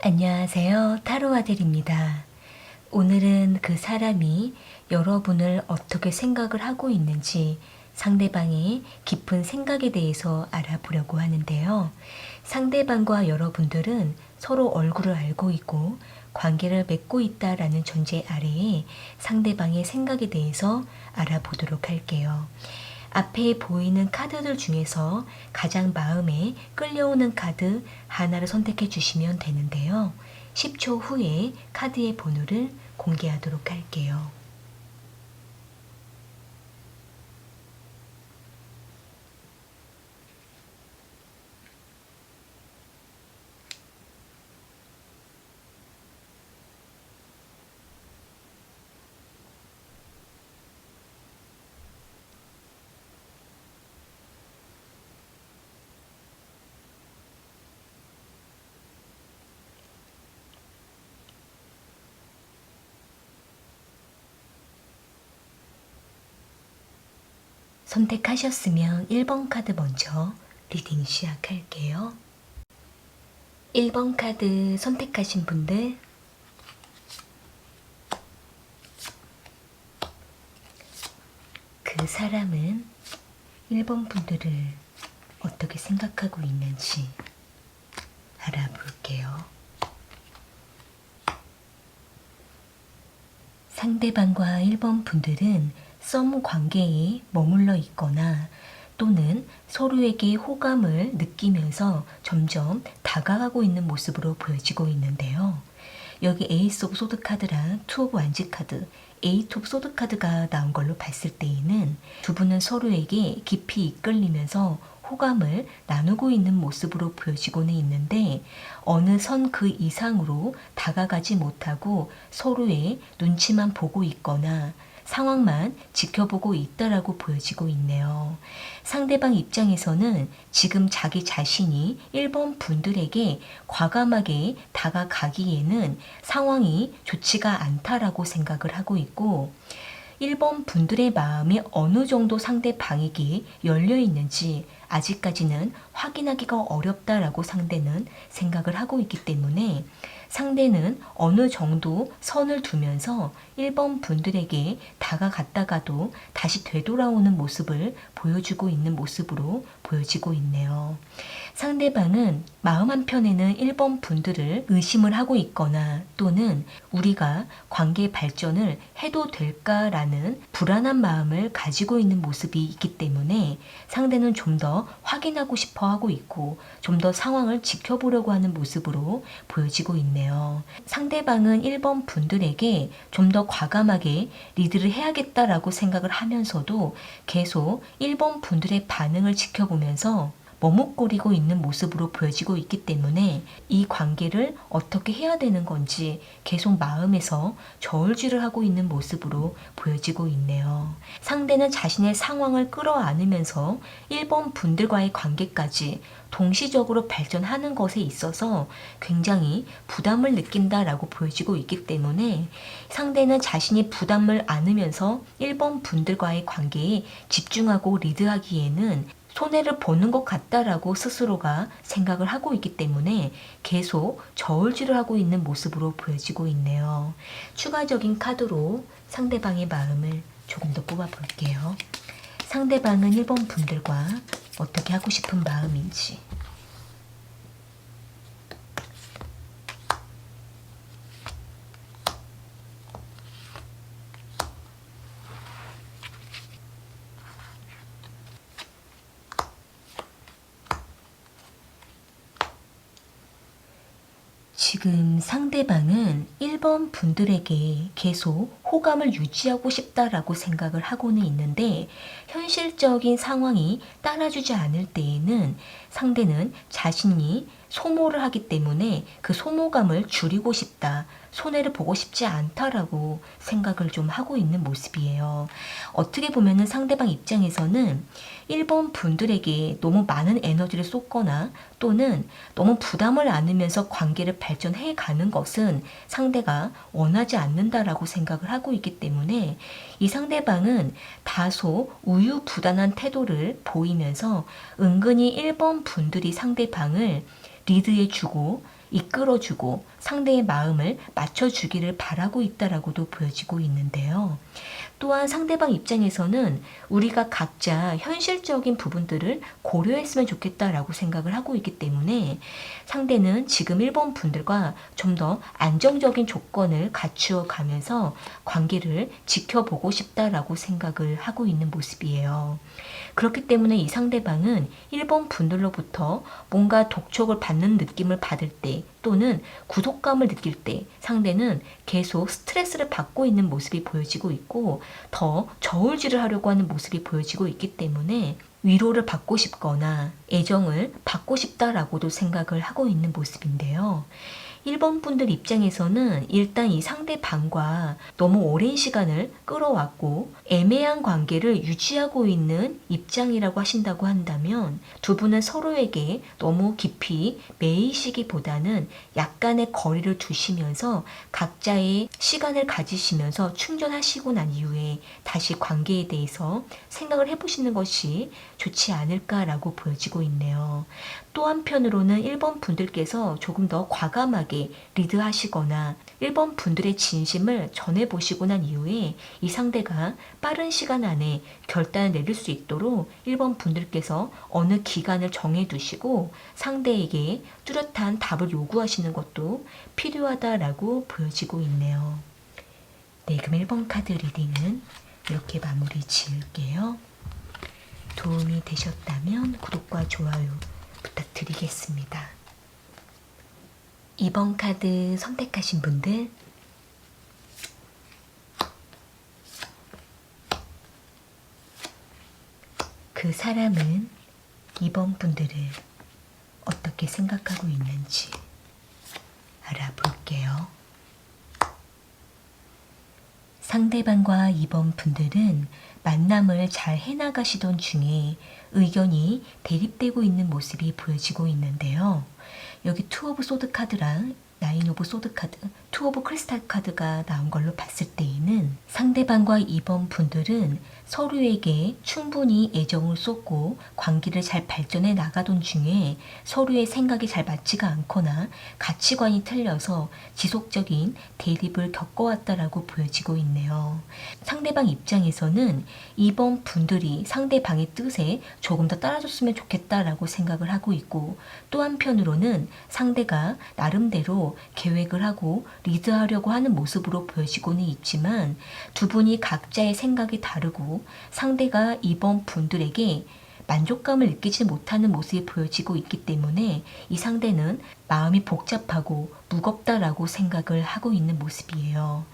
안녕하세요. 타로 아들입니다. 오늘은 그 사람이 여러분을 어떻게 생각을 하고 있는지 상대방의 깊은 생각에 대해서 알아보려고 하는데요. 상대방과 여러분들은 서로 얼굴을 알고 있고 관계를 맺고 있다라는 전제 아래에 상대방의 생각에 대해서 알아보도록 할게요. 앞에 보이는 카드들 중에서 가장 마음에 끌려오는 카드 하나를 선택해 주시면 되는데요. 10초 후에 카드의 번호를 공개하도록 할게요. 선택하셨으면 1번 카드 먼저 리딩 시작할게요. 1번 카드 선택하신 분들 그 사람은 1번 분들을 어떻게 생각하고 있는지 알아볼게요. 상대방과 1번 분들은 썸 관계에 머물러 있거나 또는 서로에게 호감을 느끼면서 점점 다가가고 있는 모습으로 보여지고 있는데요. 여기 에이스 오브 소드 카드랑 투 오브 완지 카드, 에이트 오브 소드 카드가 나온 걸로 봤을 때에는 두 분은 서로에게 깊이 이끌리면서 호감을 나누고 있는 모습으로 보여지고는 있는데 어느 선 그 이상으로 다가가지 못하고 서로의 눈치만 보고 있거나 상황만 지켜보고 있다라고 보여지고 있네요. 상대방 입장에서는 지금 자기 자신이 1번 분들에게 과감하게 다가가기에는 상황이 좋지가 않다라고 생각을 하고 있고 1번 분들의 마음이 어느 정도 상대방에게 열려 있는지 아직까지는 확인하기가 어렵다라고 상대는 생각을 하고 있기 때문에 상대는 어느 정도 선을 두면서 1번 분들에게 다가갔다가도 다시 되돌아오는 모습을 보여주고 있는 모습으로 보여지고 있네요. 상대방은 마음 한편에는 1번 분들을 의심을 하고 있거나 또는 우리가 관계 발전을 해도 될까라는 불안한 마음을 가지고 있는 모습이 있기 때문에 상대는 좀 더 확인하고 싶어 하고 있고 좀 더 상황을 지켜보려고 하는 모습으로 보여지고 있네요. 상대방은 1번 분들에게 좀 더 과감하게 리드를 해야겠다라고 생각을 하면서도 계속 1번 분들의 반응을 지켜보면서 머뭇거리고 있는 모습으로 보여지고 있기 때문에 이 관계를 어떻게 해야 되는 건지 계속 마음에서 저울질을 하고 있는 모습으로 보여지고 있네요. 상대는 자신의 상황을 끌어안으면서 1번 분들과의 관계까지 동시적으로 발전하는 것에 있어서 굉장히 부담을 느낀다라고 보여지고 있기 때문에 상대는 자신이 부담을 안으면서 1번 분들과의 관계에 집중하고 리드하기에는 손해를 보는 것 같다라고 스스로가 생각을 하고 있기 때문에 계속 저울질을 하고 있는 모습으로 보여지고 있네요. 추가적인 카드로 상대방의 마음을 조금 더 뽑아볼게요. 상대방은 1번 분들과 어떻게 하고 싶은 마음인지. 지금 상대방은 1번 분들에게 계속 호감을 유지하고 싶다라고 생각을 하고는 있는데 현실적인 상황이 따라주지 않을 때에는 상대는 자신이 소모를 하기 때문에 그 소모감을 줄이고 싶다, 손해를 보고 싶지 않다라고 생각을 좀 하고 있는 모습이에요. 어떻게 보면은 상대방 입장에서는 1번 분들에게 너무 많은 에너지를 쏟거나 또는 너무 부담을 안으면서 관계를 발전해 가는 것은 상대가 원하지 않는다라고 생각을 하고 있기 때문에 이 상대방은 다소 우유부단한 태도를 보이면서 은근히 1번 분들이 상대방을 리드해주고 이끌어주고 상대의 마음을 맞춰주기를 바라고 있다라고도 보여지고 있는데요. 또한 상대방 입장에서는 우리가 각자 현실적인 부분들을 고려했으면 좋겠다라고 생각을 하고 있기 때문에 상대는 지금 1번 분들과 좀 더 안정적인 조건을 갖추어 가면서 관계를 지켜보고 싶다라고 생각을 하고 있는 모습이에요. 그렇기 때문에 이 상대방은 1번 분들로부터 뭔가 독촉을 받는 느낌을 받을 때 또는 구속감을 느낄 때 상대는 계속 스트레스를 받고 있는 모습이 보여지고 있고 더 저울질을 하려고 하는 모습이 보여지고 있기 때문에 위로를 받고 싶거나 애정을 받고 싶다라고도 생각을 하고 있는 모습인데요. 1번 분들 입장에서는 일단 이 상대방과 너무 오랜 시간을 끌어왔고 애매한 관계를 유지하고 있는 입장이라고 하신다고 한다면 두 분은 서로에게 너무 깊이 매이시기보다는 약간의 거리를 두시면서 각자의 시간을 가지시면서 충전하시고 난 이후에 다시 관계에 대해서 생각을 해보시는 것이 좋지 않을까라고 보여지고 있네요. 또 한편으로는 1번 분들께서 조금 더 과감하게 리드하시거나 1번 분들의 진심을 전해보시고 난 이후에 이 상대가 빠른 시간 안에 결단을 내릴 수 있도록 1번 분들께서 어느 기간을 정해두시고 상대에게 뚜렷한 답을 요구하시는 것도 필요하다라고 보여지고 있네요. 네, 그럼 1번 카드 리딩은 이렇게 마무리 지을게요. 도움이 되셨다면 구독과 좋아요 부탁드리겠습니다. 2번 카드 선택하신 분들 그 사람은 2번 분들을 어떻게 생각하고 있는지 알아볼게요. 상대방과 2번 분들은 만남을 잘 해나가시던 중에 의견이 대립되고 있는 모습이 보여지고 있는데요. 여기 투 오브 소드 카드랑 나인 오브 소드 카드, 투 오브 크리스탈 카드가 나온 걸로 봤을 때에는 상대방과 2번 분들은 서로에게 충분히 애정을 쏟고 관계를 잘 발전해 나가던 중에 서로의 생각이 잘 맞지가 않거나 가치관이 틀려서 지속적인 대립을 겪어왔다라고 보여지고 있네요. 상대방 입장에서는 2번 분들이 상대방의 뜻에 조금 더 따라줬으면 좋겠다라고 생각을 하고 있고 또 한편으로는 상대가 나름대로 계획을 하고 리드하려고 하는 모습으로 보여지고는 있지만 두 분이 각자의 생각이 다르고 상대가 2번 분들에게 만족감을 느끼지 못하는 모습이 보여지고 있기 때문에 이 상대는 마음이 복잡하고 무겁다라고 생각을 하고 있는 모습이에요.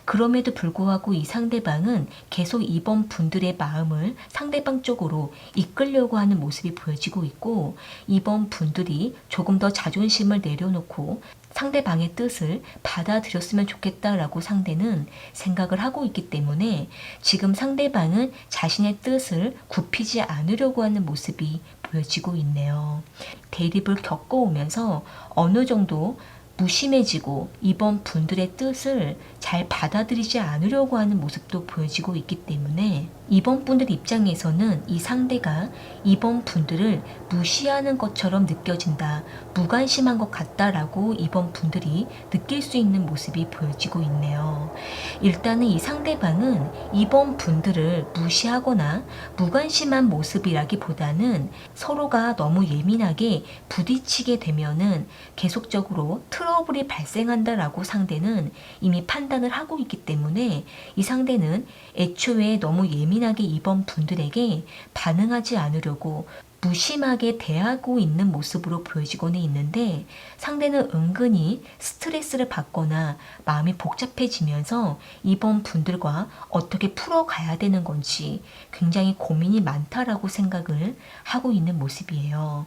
그럼에도 불구하고 이 상대방은 계속 2번 분들의 마음을 상대방 쪽으로 이끌려고 하는 모습이 보여지고 있고 2번 분들이 조금 더 자존심을 내려놓고 상대방의 뜻을 받아들였으면 좋겠다라고 상대는 생각을 하고 있기 때문에 지금 상대방은 자신의 뜻을 굽히지 않으려고 하는 모습이 보여지고 있네요. 대립을 겪어오면서 어느 정도 무심해지고 2번 분들의 뜻을 잘 받아들이지 않으려고 하는 모습도 보여지고 있기 때문에 2번 분들 입장에서는 이 상대가 2번 분들을 무시하는 것처럼 느껴진다, 무관심한 것 같다라고 2번 분들이 느낄 수 있는 모습이 보여지고 있네요. 일단은 이 상대방은 2번 분들을 무시하거나 무관심한 모습이라기보다는 서로가 너무 예민하게 부딪히게 되면은 계속적으로 트러블이 발생한다라고 상대는 이미 판단을 하고 있기 때문에 이 상대는 애초에 너무 예민하게 2번 분들에게 반응하지 않으려고 무심하게 대하고 있는 모습으로 보여지고는 있는데 상대는 은근히 스트레스를 받거나 마음이 복잡해지면서 2번 분들과 어떻게 풀어가야 되는 건지 굉장히 고민이 많다라고 생각을 하고 있는 모습이에요.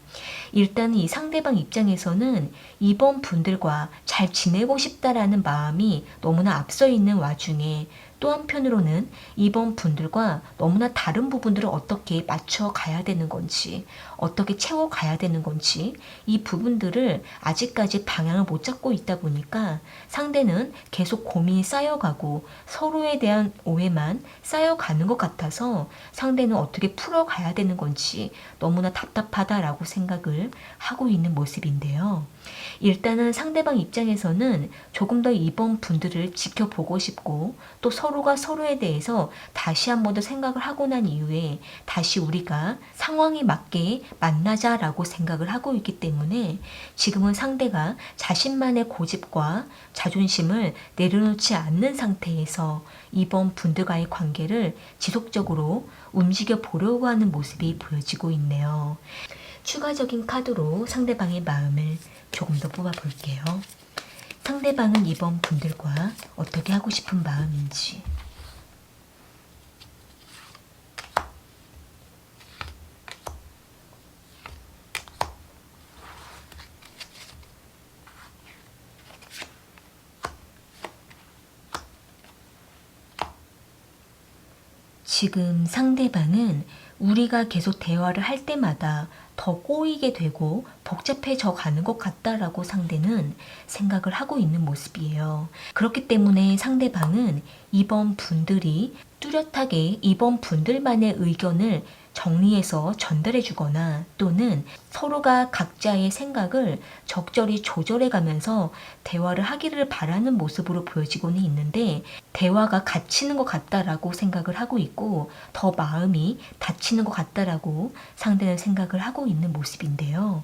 일단 이 상대방 입장에서는 2번 분들과 잘 지내고 싶다라는 마음이 너무나 앞서 있는 와중에 또 한편으로는 2번 분들과 너무나 다른 부분들을 어떻게 맞춰 가야 되는 건지, 어떻게 채워가야 되는 건지 이 부분들을 아직까지 방향을 못 잡고 있다 보니까 상대는 계속 고민이 쌓여가고 서로에 대한 오해만 쌓여가는 것 같아서 상대는 어떻게 풀어가야 되는 건지 너무나 답답하다라고 생각을 하고 있는 모습인데요. 일단은 상대방 입장에서는 조금 더 이번 분들을 지켜보고 싶고 또 서로가 서로에 대해서 다시 한 번 더 생각을 하고 난 이후에 다시 우리가 상황에 맞게 만나자라고 생각을 하고 있기 때문에 지금은 상대가 자신만의 고집과 자존심을 내려놓지 않는 상태에서 이번 분들과의 관계를 지속적으로 움직여 보려고 하는 모습이 보여지고 있네요. 추가적인 카드로 상대방의 마음을 조금 더 뽑아 볼게요. 상대방은 이번 분들과 어떻게 하고 싶은 마음인지. 지금 상대방은 우리가 계속 대화를 할 때마다 더 꼬이게 되고 복잡해져 가는 것 같다라고 상대는 생각을 하고 있는 모습이에요. 그렇기 때문에 상대방은 이번 분들이 뚜렷하게 이번 분들만의 의견을 정리해서 전달해 주거나 또는 서로가 각자의 생각을 적절히 조절해 가면서 대화를 하기를 바라는 모습으로 보여지고는 있는데 대화가 갇히는 것 같다라고 생각을 하고 있고 더 마음이 다치는 것 같다라고 상대는 생각을 하고 있는 모습인데요.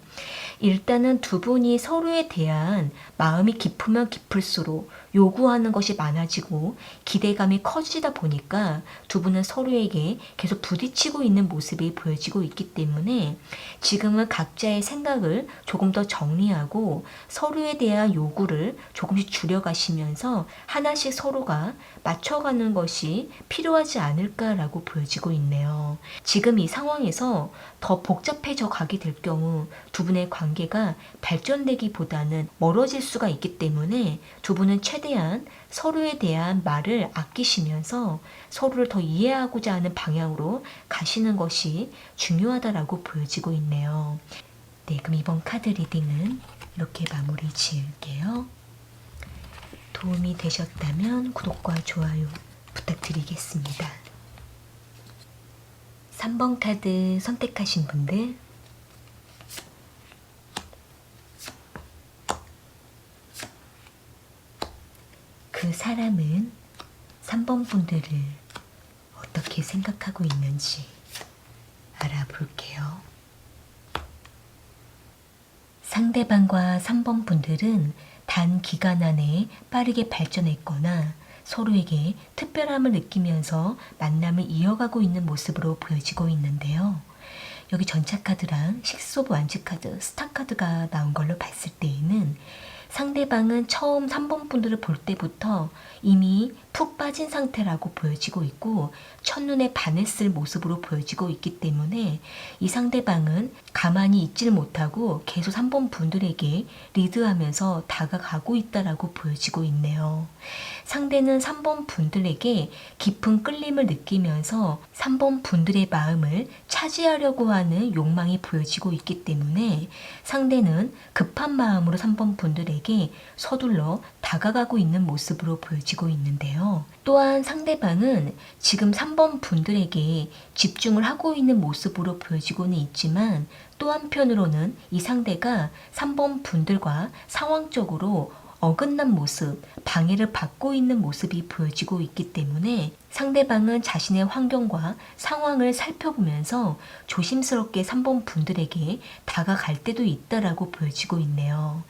일단은 두 분이 서로에 대한 마음이 깊으면 깊을수록 요구하는 것이 많아지고 기대감이 커지다 보니까 두 분은 서로에게 계속 부딪히고 있는 모습이 보여지고 있기 때문에 지금은 각자의 생각을 조금 더 정리하고 서로에 대한 요구를 조금씩 줄여가시면서 하나씩 서로가 맞춰가는 것이 필요하지 않을까라고 보여지고 있네요. 지금 이 상황에서 더 복잡해져 가게 될 경우 두 분의 관계가 발전되기보다는 멀어질 수가 있기 때문에 두 분은 최대한 서로에 대한 말을 아끼시면서 서로를 더 이해하고자 하는 방향으로 가시는 것이 중요하다라고 보여지고 있네요. 네, 그럼 이번 카드 리딩은 이렇게 마무리 지을게요. 도움이 되셨다면 구독과 좋아요 부탁드리겠습니다. 3번 카드 선택하신 분들 그 사람은 3번 분들을 어떻게 생각하고 있는지 알아볼게요. 상대방과 3번 분들은 단 기간 안에 빠르게 발전했거나 서로에게 특별함을 느끼면서 만남을 이어가고 있는 모습으로 보여지고 있는데요. 여기 전차 카드랑 식스 오브 완즈 카드, 스타 카드가 나온 걸로 봤을 때에는 상대방은 처음 3번 분들을 볼 때부터 이미 푹 빠진 상태라고 보여지고 있고 첫눈에 반했을 모습으로 보여지고 있기 때문에 이 상대방은 가만히 있지를 못하고 계속 3번 분들에게 리드하면서 다가가고 있다라고 보여지고 있네요. 상대는 3번 분들에게 깊은 끌림을 느끼면서 3번 분들의 마음을 차지하려고 하는 욕망이 보여지고 있기 때문에 상대는 급한 마음으로 3번 분들에게 서둘러 다가가고 있는 모습으로 보여지고 있는데요. 또한 상대방은 지금 3번 분들에게 집중을 하고 있는 모습으로 보여지고는 있지만 또 한편으로는 이 상대가 3번 분들과 상황적으로 어긋난 모습, 방해를 받고 있는 모습이 보여지고 있기 때문에 상대방은 자신의 환경과 상황을 살펴보면서 조심스럽게 3번 분들에게 다가갈 때도 있다라고 보여지고 있네요.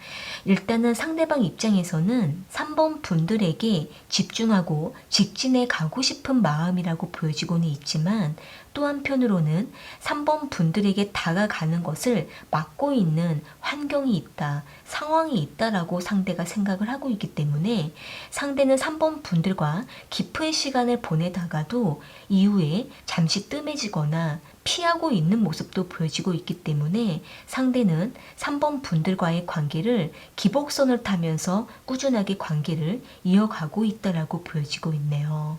일단은 상대방 입장에서는 3번 분들에게 집중하고 직진해 가고 싶은 마음이라고 보여지고는 있지만 또 한편으로는 3번 분들에게 다가가는 것을 막고 있는 환경이 있다, 상황이 있다라고 상대가 생각을 하고 있기 때문에 상대는 3번 분들과 깊은 시간을 보내다가도 이후에 잠시 뜸해지거나 피하고 있는 모습도 보여지고 있기 때문에 상대는 3번 분들과의 관계를 기복선을 타면서 꾸준하게 관계를 이어가고 있다라고 보여지고 있네요.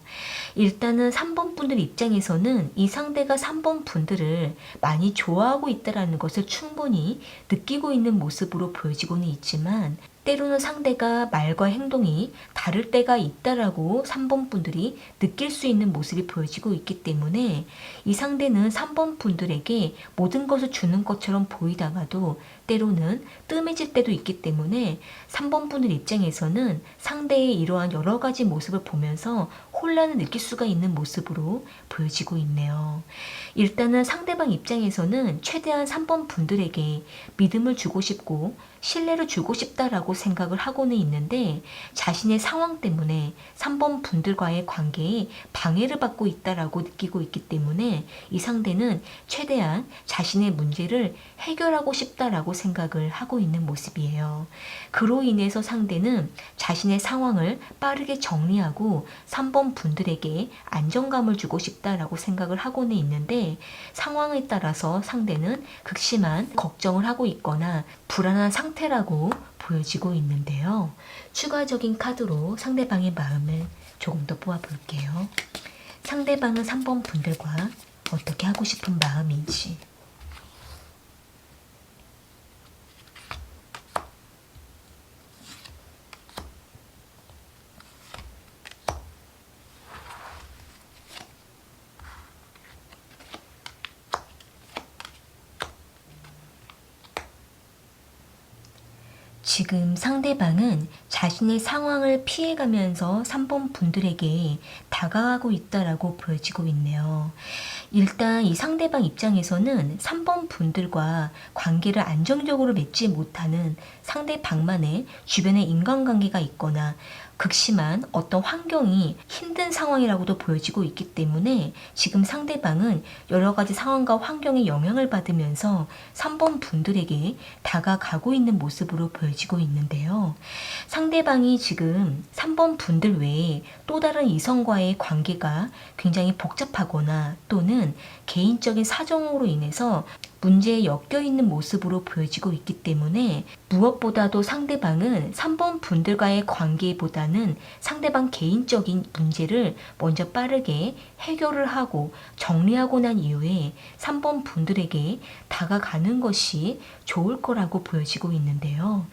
일단은 3번 분들 입장에서는 이 상대가 3번 분들을 많이 좋아하고 있다라는 것을 충분히 느끼고 있는 모습으로 보여지고는 있지만 때로는 상대가 말과 행동이 다를 때가 있다라고 3번 분들이 느낄 수 있는 모습이 보여지고 있기 때문에 이 상대는 3번 분들에게 모든 것을 주는 것처럼 보이다가도 때로는 뜸해질 때도 있기 때문에 3번 분들 입장에서는 상대의 이러한 여러 가지 모습을 보면서 혼란을 느낄 수가 있는 모습으로 보여지고 있네요. 일단은 상대방 입장에서는 최대한 3번 분들에게 믿음을 주고 싶고 신뢰를 주고 싶다라고 생각을 하고는 있는데 자신의 상황 때문에 3번 분들과의 관계에 방해를 받고 있다라고 느끼고 있기 때문에 이 상대는 최대한 자신의 문제를 해결하고 싶다라고 생각을 하고 있는 모습이에요. 그로 인해서 상대는 자신의 상황을 빠르게 정리하고 3번 분들에게 안정감을 주고 싶다라고 생각을 하고는 있는데 상황에 따라서 상대는 극심한 걱정을 하고 있거나 불안한 상태라고 보여지고 있는데요. 추가적인 카드로 상대방의 마음을 조금 더 뽑아볼게요. 상대방은 3번 분들과 어떻게 하고 싶은 마음인지. 지금 상대방은 자신의 상황을 피해가면서 3번 분들에게 다가가고 있다라고 보여지고 있네요. 일단 이 상대방 입장에서는 3번 분들과 관계를 안정적으로 맺지 못하는 상대방만의 주변에 인간관계가 있거나 극심한 어떤 환경이 힘든 상황이라고도 보여지고 있기 때문에 지금 상대방은 여러 가지 상황과 환경에 영향을 받으면서 3번 분들에게 다가가고 있는 모습으로 보여지고 있는데요. 상대방이 지금 3번 분들 외에 또 다른 이성과의 관계가 굉장히 복잡하거나 또는 개인적인 사정으로 인해서 문제에 엮여 있는 모습으로 보여지고 있기 때문에 무엇보다도 상대방은 3번 분들과의 관계보다는 상대방 개인적인 문제를 먼저 빠르게 해결을 하고 정리하고 난 이후에 3번 분들에게 다가가는 것이 좋을 거라고 보여지고 있는데요.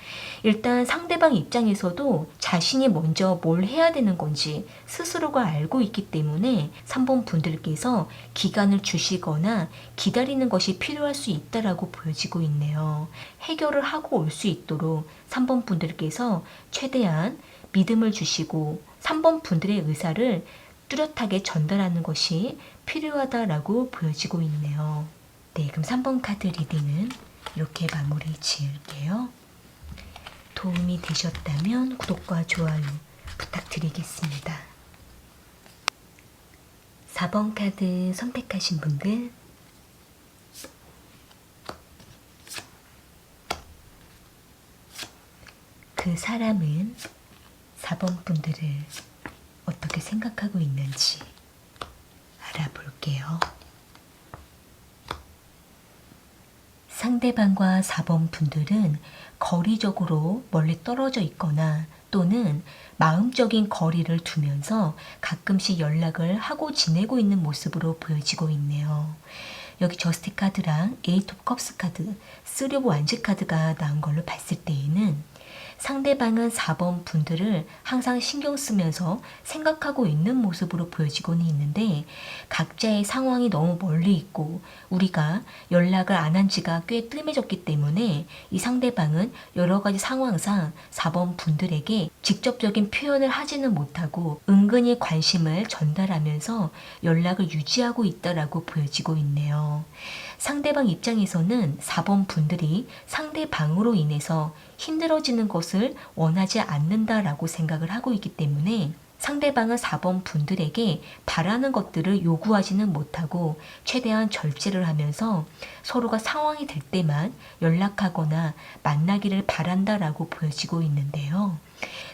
일단 상대방 입장에서도 자신이 먼저 뭘 해야 되는 건지 스스로가 알고 있기 때문에 3번 분들께서 기간을 주시거나 기다리는 것이 필요할 수 있다라고 보여지고 있네요. 해결을 하고 올 수 있도록 3번 분들께서 최대한 믿음을 주시고 3번 분들의 의사를 뚜렷하게 전달하는 것이 필요하다라고 보여지고 있네요. 네, 그럼 3번 카드 리딩은 이렇게 마무리 지을게요. 도움이 되셨다면 구독과 좋아요 부탁드리겠습니다. 4번 카드 선택하신 분들 그 사람은 4번 분들을 어떻게 생각하고 있는지 알아볼게요. 상대방과 4번 분들은 거리적으로 멀리 떨어져 있거나 또는 마음적인 거리를 두면서 가끔씩 연락을 하고 지내고 있는 모습으로 보여지고 있네요. 여기 저스티 카드랑 에이트 오브 컵스 카드, 3 오브 완즈 카드가 나온 걸로 봤을 때에는 상대방은 4번 분들을 항상 신경 쓰면서 생각하고 있는 모습으로 보여지고는 있는데 각자의 상황이 너무 멀리 있고 우리가 연락을 안 한 지가 꽤 뜸해졌기 때문에 이 상대방은 여러 가지 상황상 4번 분들에게 직접적인 표현을 하지는 못하고 은근히 관심을 전달하면서 연락을 유지하고 있다라고 보여지고 있네요. 상대방 입장에서는 4번 분들이 상대방으로 인해서 힘들어지는 것을 원하지 않는다라고 생각을 하고 있기 때문에 상대방은 4번 분들에게 바라는 것들을 요구하지는 못하고 최대한 절제를 하면서 서로가 상황이 될 때만 연락하거나 만나기를 바란다라고 보여지고 있는데요.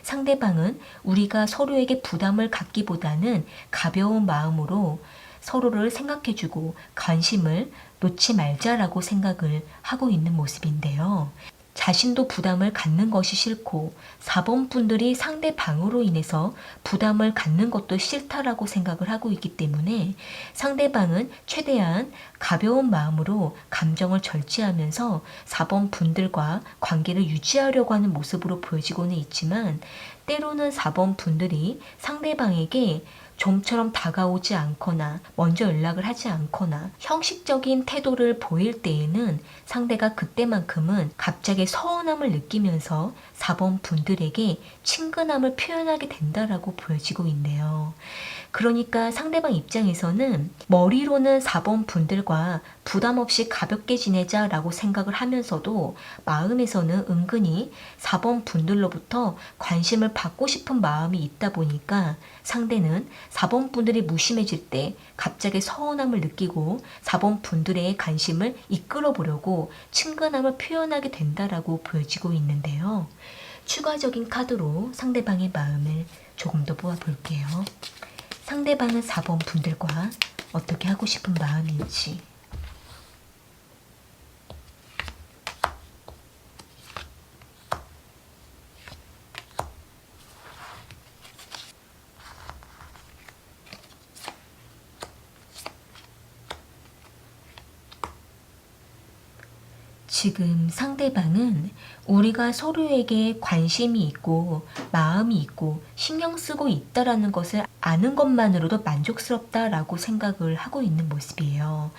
상대방은 우리가 서로에게 부담을 갖기보다는 가벼운 마음으로 서로를 생각해주고 관심을 놓지 말자라고 생각을 하고 있는 모습인데요. 자신도 부담을 갖는 것이 싫고 4번 분들이 상대방으로 인해서 부담을 갖는 것도 싫다라고 생각을 하고 있기 때문에 상대방은 최대한 가벼운 마음으로 감정을 절제하면서 4번 분들과 관계를 유지하려고 하는 모습으로 보여지고는 있지만 때로는 4번 분들이 상대방에게 좀처럼 다가오지 않거나 먼저 연락을 하지 않거나 형식적인 태도를 보일 때에는 상대가 그때만큼은 갑자기 서운함을 느끼면서 4번 분들에게 친근함을 표현하게 된다라고 보여지고 있네요. 그러니까 상대방 입장에서는 머리로는 4번 분들과 부담 없이 가볍게 지내자라고 생각을 하면서도 마음에서는 은근히 4번 분들로부터 관심을 받고 싶은 마음이 있다 보니까 상대는 4번 분들이 무심해질 때 갑자기 서운함을 느끼고 4번 분들의 관심을 이끌어 보려고 친근함을 표현하게 된다라고 보여지고 있는데요. 추가적인 카드로 상대방의 마음을 조금 더 보아볼게요. 상대방은 4번 분들과 어떻게 하고 싶은 마음인지. 지금 상대방은 우리가 서로에게 관심이 있고 마음이 있고 신경 쓰고 있다라는 것을 아는 것만으로도 만족스럽다라고 생각을 하고 있는 모습이에요.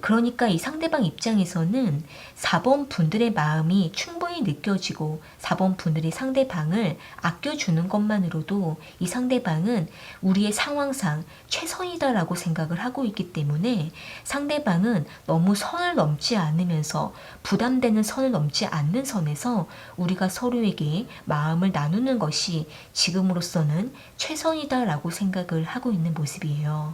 그러니까 이 상대방 입장에서는 4번 분들의 마음이 충분히 느껴지고 4번 분들이 상대방을 아껴주는 것만으로도 이 상대방은 우리의 상황상 최선이다라고 생각을 하고 있기 때문에 상대방은 너무 선을 넘지 않으면서 부담되는 선을 넘지 않는 선에서 우리가 서로에게 마음을 나누는 것이 지금으로서는 최선이다라고 생각을 하고 있는 모습이에요.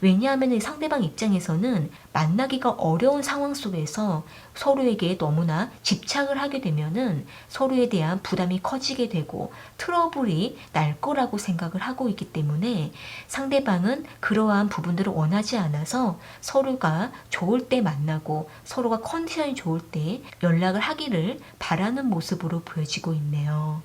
왜냐하면 상대방 입장에서는 만나기가 어려운 상황 속에서 서로에게 너무나 집착을 하게 되면은 서로에 대한 부담이 커지게 되고 트러블이 날 거라고 생각을 하고 있기 때문에 상대방은 그러한 부분들을 원하지 않아서 서로가 좋을 때 만나고 서로가 컨디션이 좋을 때 연락을 하기를 바라는 모습으로 보여지고 있네요.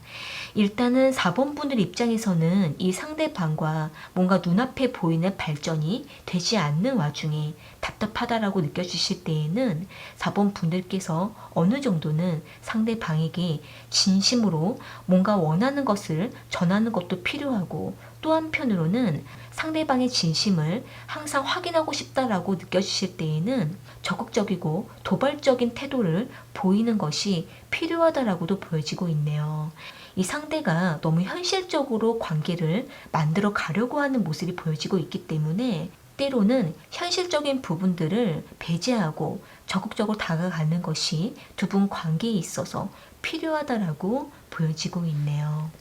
일단은 4번 분들 입장에서는 이 상대방과 뭔가 눈앞에 보이는 발전이 되지 않는 와중에 답답하다라고 느껴지실 때에는 4번 분들께서 어느 정도는 상대방에게 진심으로 뭔가 원하는 것을 전하는 것도 필요하고 또 한편으로는 상대방의 진심을 항상 확인하고 싶다라고 느껴지실 때에는 적극적이고 도발적인 태도를 보이는 것이 필요하다라고도 보여지고 있네요. 이 상대가 너무 현실적으로 관계를 만들어 가려고 하는 모습이 보여지고 있기 때문에 때로는 현실적인 부분들을 배제하고 적극적으로 다가가는 것이 두 분 관계에 있어서 필요하다라고 보여지고 있네요.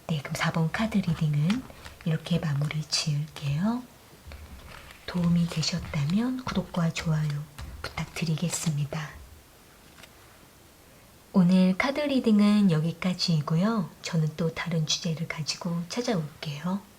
네, 그럼 4번 카드 리딩은 이렇게 마무리 지을게요. 도움이 되셨다면 구독과 좋아요 부탁드리겠습니다. 오늘 카드 리딩은 여기까지이고요. 저는 또 다른 주제를 가지고 찾아올게요.